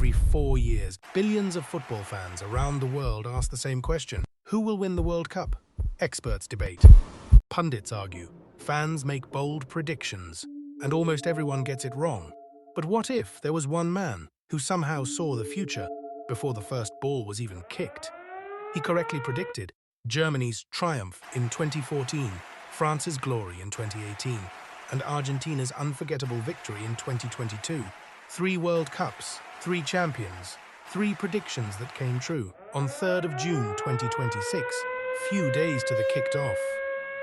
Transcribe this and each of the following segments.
Every 4 years, billions of football fans around the world ask the same question. Who will win the World Cup? Experts debate. Pundits argue. Fans make bold predictions. And almost everyone gets it wrong. But what if there was one man who somehow saw the future before the first ball was even kicked? He correctly predicted Germany's triumph in 2014, France's glory in 2018, and Argentina's unforgettable victory in 2022. 3 World Cups, 3 champions, 3 predictions that came true. On 3rd of June 2026, few days to the kicked off,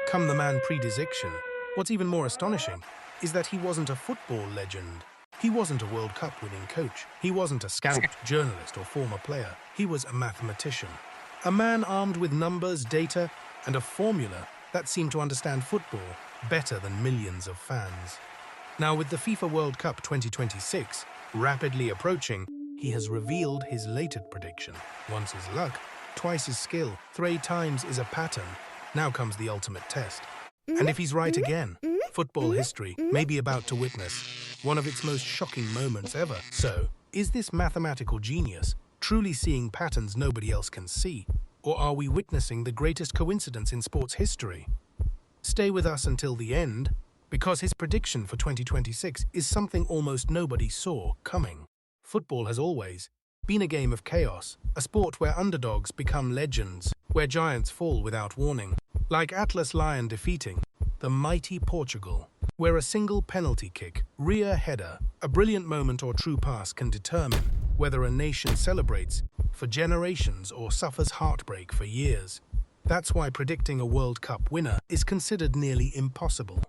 come the man prediction. What's even more astonishing is that he wasn't a football legend. He wasn't a World Cup winning coach. He wasn't a scout, journalist, or former player. He was a mathematician. A man armed with numbers, data, and a formula that seemed to understand football better than millions of fans. Now, with the FIFA World Cup 2026 rapidly approaching, he has revealed his latest prediction. Once is luck, twice is skill, 3 times is a pattern. Now comes the ultimate test. And if he's right again, football history may be about to witness one of its most shocking moments ever. So, is this mathematical genius truly seeing patterns nobody else can see? Or are we witnessing the greatest coincidence in sports history? Stay with us until the end, because his prediction for 2026 is something almost nobody saw coming. Football has always been a game of chaos, a sport where underdogs become legends, where giants fall without warning, like Atlas Lion defeating the mighty Portugal, where a single penalty kick, rear header, a brilliant moment or true pass can determine whether a nation celebrates for generations or suffers heartbreak for years. That's why predicting a World Cup winner is considered nearly impossible.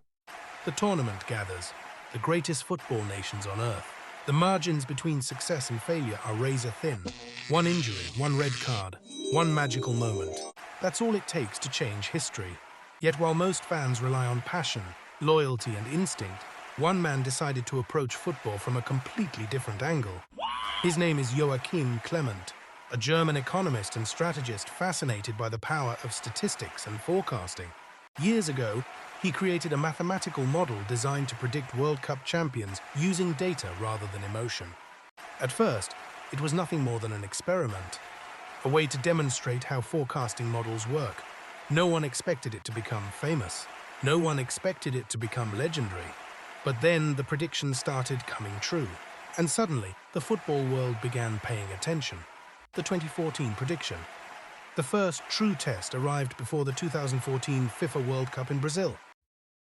The tournament gathers the greatest football nations on earth. The margins between success and failure are razor thin. One injury, one red card, one magical moment. That's all it takes to change history. Yet while most fans rely on passion, loyalty, and instinct, one man decided to approach football from a completely different angle. His name is Joachim Klement, a German economist and strategist fascinated by the power of statistics and forecasting. Years ago, he created a mathematical model designed to predict World Cup champions using data rather than emotion. At first, it was nothing more than an experiment, a way to demonstrate how forecasting models work. No one expected it to become famous. No one expected it to become legendary. But then the predictions started coming true. And suddenly, the football world began paying attention. The 2014 prediction. The first true test arrived before the 2014 FIFA World Cup in Brazil.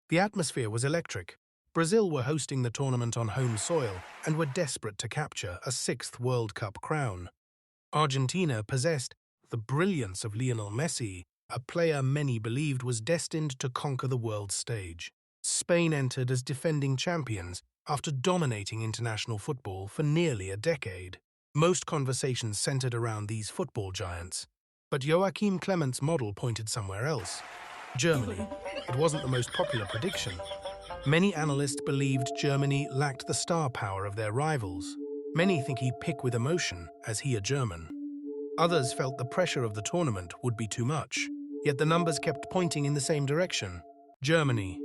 The atmosphere was electric. Brazil were hosting the tournament on home soil and were desperate to capture a 6th World Cup crown. Argentina possessed the brilliance of Lionel Messi, a player many believed was destined to conquer the world stage. Spain entered as defending champions after dominating international football for nearly a decade. Most conversations centered around these football giants. But Joachim Klement's model pointed somewhere else. Germany. It wasn't the most popular prediction. Many analysts believed Germany lacked the star power of their rivals. Many think he picked with emotion, as he a German. Others felt the pressure of the tournament would be too much. Yet the numbers kept pointing in the same direction. Germany.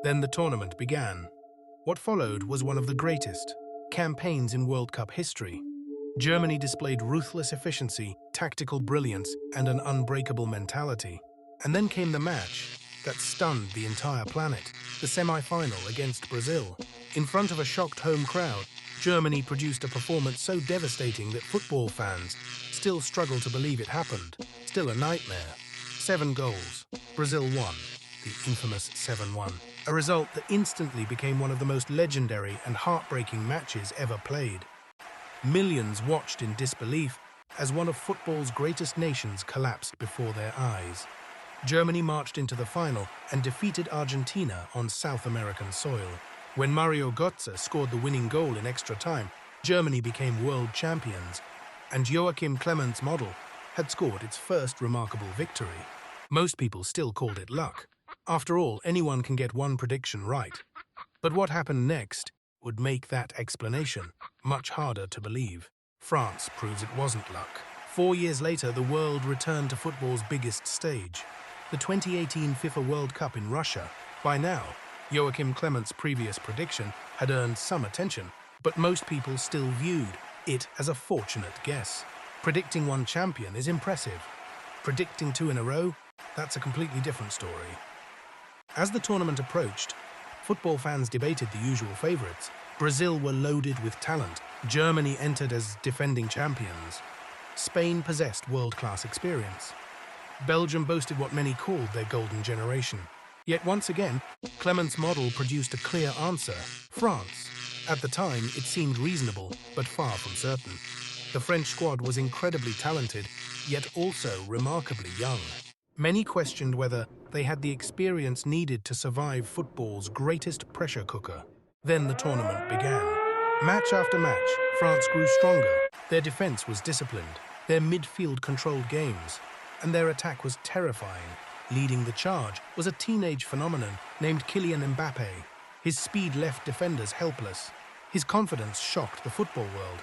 Then the tournament began. What followed was one of the greatest campaigns in World Cup history. Germany displayed ruthless efficiency, tactical brilliance, and an unbreakable mentality. And then came the match that stunned the entire planet, the semi-final against Brazil. In front of a shocked home crowd, Germany produced a performance so devastating that football fans still struggle to believe it happened. Still a nightmare. 7 goals. Brazil won, the infamous 7-1. A result that instantly became one of the most legendary and heartbreaking matches ever played. Millions watched in disbelief as one of football's greatest nations collapsed before their eyes. Germany marched into the final and defeated Argentina on South American soil. When Mario Götze scored the winning goal in extra time, Germany became world champions, and Joachim Klement's model had scored its first remarkable victory. Most people still called it luck. After all, anyone can get one prediction right. But what happened next would make that explanation much harder to believe. France proves it wasn't luck. 4 years later, the world returned to football's biggest stage, the 2018 FIFA World Cup in Russia. By now, Joachim Klement's previous prediction had earned some attention, but most people still viewed it as a fortunate guess. Predicting one champion is impressive. Predicting two in a row, that's a completely different story. As the tournament approached, football fans debated the usual favourites. Brazil were loaded with talent. Germany entered as defending champions. Spain possessed world-class experience. Belgium boasted what many called their golden generation. Yet once again, Klement's model produced a clear answer: France. At the time, it seemed reasonable, but far from certain. The French squad was incredibly talented, yet also remarkably young. Many questioned whether they had the experience needed to survive football's greatest pressure cooker. Then the tournament began. Match after match, France grew stronger. Their defense was disciplined, their midfield controlled games, and their attack was terrifying. Leading the charge was a teenage phenomenon named Kylian Mbappé. His speed left defenders helpless. His confidence shocked the football world.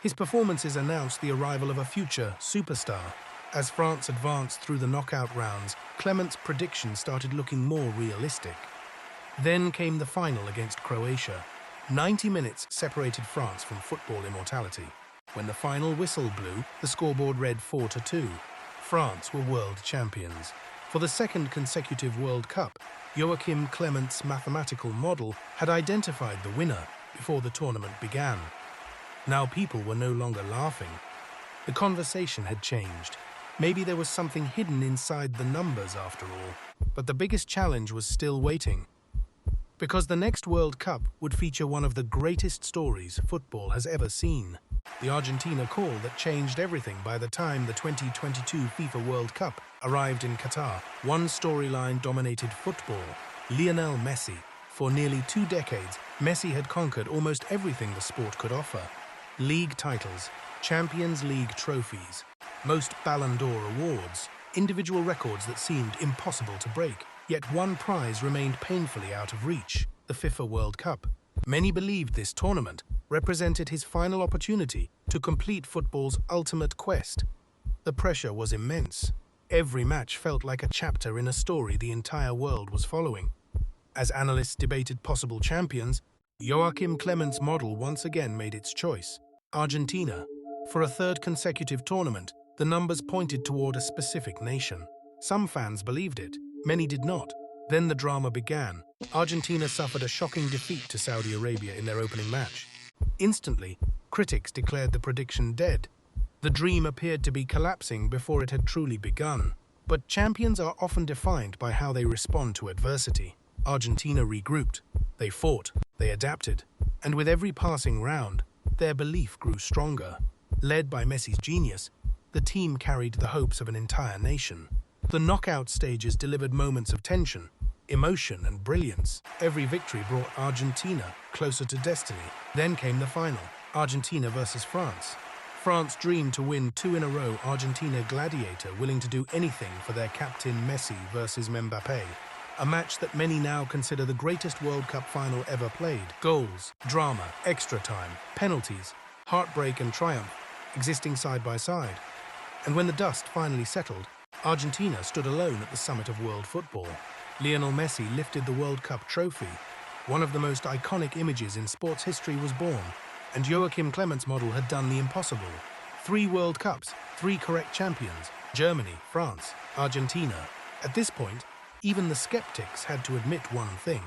His performances announced the arrival of a future superstar. As France advanced through the knockout rounds, Klement's predictions started looking more realistic. Then came the final against Croatia. 90 minutes separated France from football immortality. When the final whistle blew, the scoreboard read 4-2. France were world champions. For the second consecutive World Cup, Joachim Klement's mathematical model had identified the winner before the tournament began. Now people were no longer laughing. The conversation had changed. Maybe there was something hidden inside the numbers after all. But the biggest challenge was still waiting. Because the next World Cup would feature one of the greatest stories football has ever seen. The Argentina call that changed everything by the time the 2022 FIFA World Cup arrived in Qatar. One storyline dominated football: Lionel Messi. For nearly 2 decades, Messi had conquered almost everything the sport could offer. League titles, Champions League trophies, most Ballon d'Or awards, individual records that seemed impossible to break. Yet one prize remained painfully out of reach: the FIFA World Cup. Many believed this tournament represented his final opportunity to complete football's ultimate quest. The pressure was immense. Every match felt like a chapter in a story the entire world was following. As analysts debated possible champions, Joachim Klement's model once again made its choice: Argentina. For a third consecutive tournament, the numbers pointed toward a specific nation. Some fans believed it, many did not. Then the drama began. Argentina suffered a shocking defeat to Saudi Arabia in their opening match. Instantly, critics declared the prediction dead. The dream appeared to be collapsing before it had truly begun. But champions are often defined by how they respond to adversity. Argentina regrouped. They fought, they adapted, and with every passing round, their belief grew stronger. Led by Messi's genius, the team carried the hopes of an entire nation. The knockout stages delivered moments of tension, emotion, and brilliance. Every victory brought Argentina closer to destiny. Then came the final: Argentina versus France. France dreamed to win 2 in a row. Argentina gladiator, willing to do anything for their captain Messi versus Mbappé. A match that many now consider the greatest World Cup final ever played. Goals, drama, extra time, penalties, heartbreak and triumph, existing side by side. And when the dust finally settled, Argentina stood alone at the summit of world football. Lionel Messi lifted the World Cup trophy. One of the most iconic images in sports history was born, and Joachim Klement's model had done the impossible. 3 World Cups, 3 correct champions: Germany, France, Argentina. At this point, even the skeptics had to admit one thing: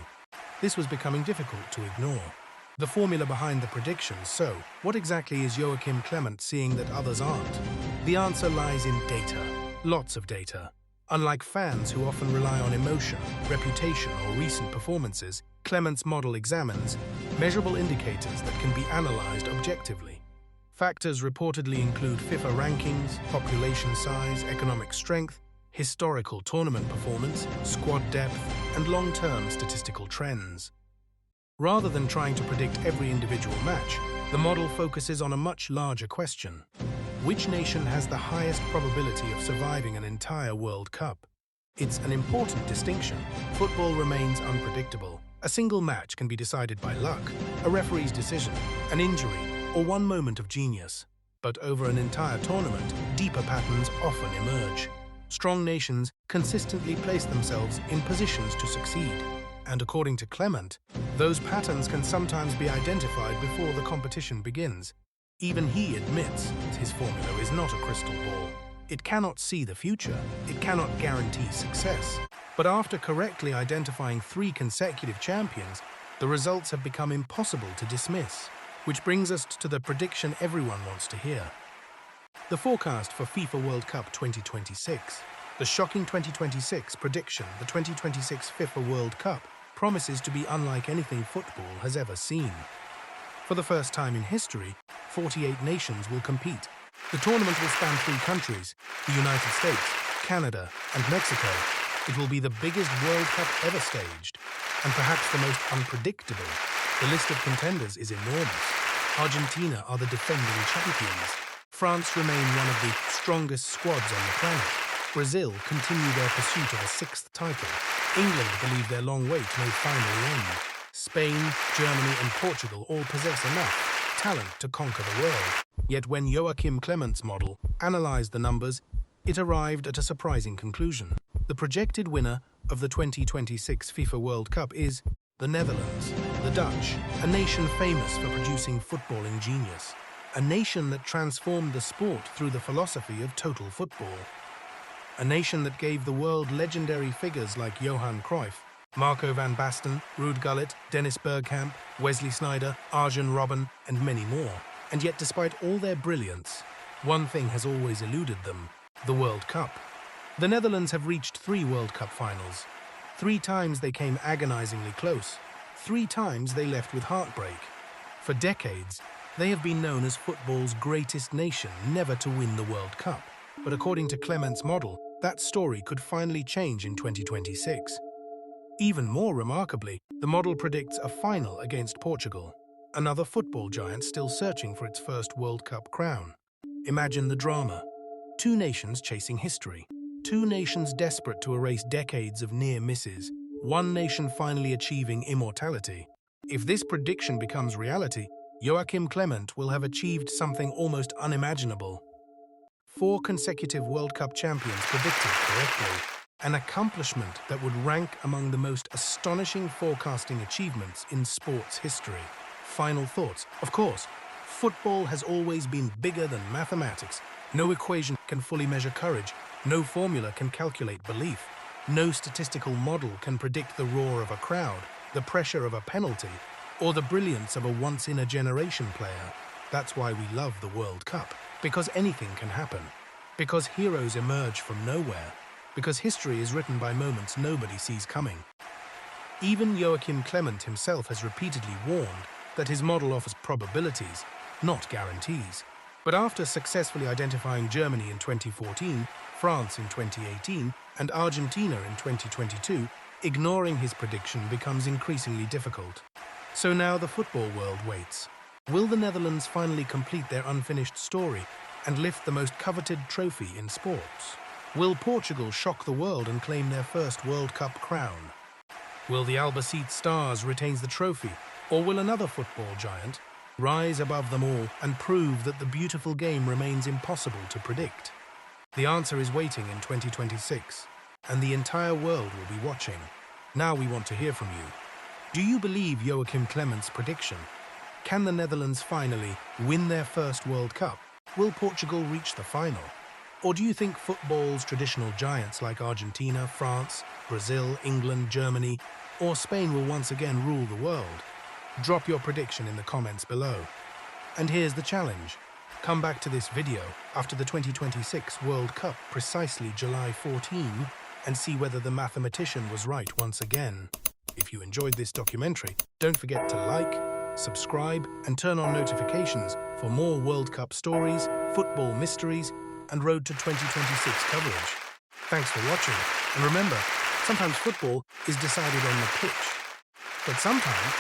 this was becoming difficult to ignore. The formula behind the predictions. So, what exactly is Joachim Klement seeing that others aren't? The answer lies in data. Lots of data. Unlike fans who often rely on emotion, reputation, or recent performances, Klement's model examines measurable indicators that can be analyzed objectively. Factors reportedly include FIFA rankings, population size, economic strength, historical tournament performance, squad depth, and long-term statistical trends. Rather than trying to predict every individual match, the model focuses on a much larger question: which nation has the highest probability of surviving an entire World Cup? It's an important distinction. Football remains unpredictable. A single match can be decided by luck, a referee's decision, an injury, or one moment of genius. But over an entire tournament, deeper patterns often emerge. Strong nations consistently place themselves in positions to succeed. And according to Klement, those patterns can sometimes be identified before the competition begins. Even he admits his formula is not a crystal ball. It cannot see the future. It cannot guarantee success. But after correctly identifying 3 consecutive champions, the results have become impossible to dismiss. Which brings us to the prediction everyone wants to hear. The forecast for FIFA World Cup 2026. The shocking 2026 prediction, the 2026 FIFA World Cup, promises to be unlike anything football has ever seen. For the first time in history, 48 nations will compete. The tournament will span 3 countries, the United States, Canada, and Mexico. It will be the biggest World Cup ever staged, and perhaps the most unpredictable. The list of contenders is enormous. Argentina are the defending champions. France remain one of the strongest squads on the planet. Brazil continue their pursuit of a 6th title. England believe their long wait may finally end. Spain, Germany, and Portugal all possess enough talent to conquer the world. Yet when Joachim Klement's model analyzed the numbers, it arrived at a surprising conclusion. The projected winner of the 2026 FIFA World Cup is the Netherlands, the Dutch, a nation famous for producing footballing genius. A nation that transformed the sport through the philosophy of total football. A nation that gave the world legendary figures like Johan Cruyff, Marco van Basten, Ruud Gullit, Dennis Bergkamp, Wesley Sneijder, Arjen Robben, and many more. And yet, despite all their brilliance, one thing has always eluded them: the World Cup. The Netherlands have reached 3 World Cup finals. 3 times they came agonizingly close. 3 times they left with heartbreak. For decades, they have been known as football's greatest nation never to win the World Cup. But according to Klement's model, that story could finally change in 2026. Even more remarkably, the model predicts a final against Portugal, another football giant still searching for its first World Cup crown. Imagine the drama. 2 nations chasing history. 2 nations desperate to erase decades of near misses. 1 nation finally achieving immortality. If this prediction becomes reality, Joachim Klement will have achieved something almost unimaginable. 4 consecutive World Cup champions predicted correctly. An accomplishment that would rank among the most astonishing forecasting achievements in sports history. Final thoughts. Of course, football has always been bigger than mathematics. No equation can fully measure courage. No formula can calculate belief. No statistical model can predict the roar of a crowd, the pressure of a penalty, or the brilliance of a once-in-a-generation player. That's why we love the World Cup. Because anything can happen. Because heroes emerge from nowhere. Because history is written by moments nobody sees coming. Even Joachim Klement himself has repeatedly warned that his model offers probabilities, not guarantees. But after successfully identifying Germany in 2014, France in 2018, and Argentina in 2022, ignoring his prediction becomes increasingly difficult. So now the football world waits. Will the Netherlands finally complete their unfinished story and lift the most coveted trophy in sports? Will Portugal shock the world and claim their first World Cup crown? Will the Albacete Stars retain the trophy, or will another football giant rise above them all and prove that the beautiful game remains impossible to predict? The answer is waiting in 2026, and the entire world will be watching. Now we want to hear from you. Do you believe Joachim Klement's prediction? Can the Netherlands finally win their first World Cup? Will Portugal reach the final? Or do you think football's traditional giants like Argentina, France, Brazil, England, Germany, or Spain will once again rule the world? Drop your prediction in the comments below. And here's the challenge. Come back to this video after the 2026 World Cup, precisely July 14, and see whether the mathematician was right once again. If you enjoyed this documentary, don't forget to like, subscribe, and turn on notifications for more World Cup stories, football mysteries, and Road to 2026 coverage. Thanks for watching, and remember, sometimes football is decided on the pitch, but sometimes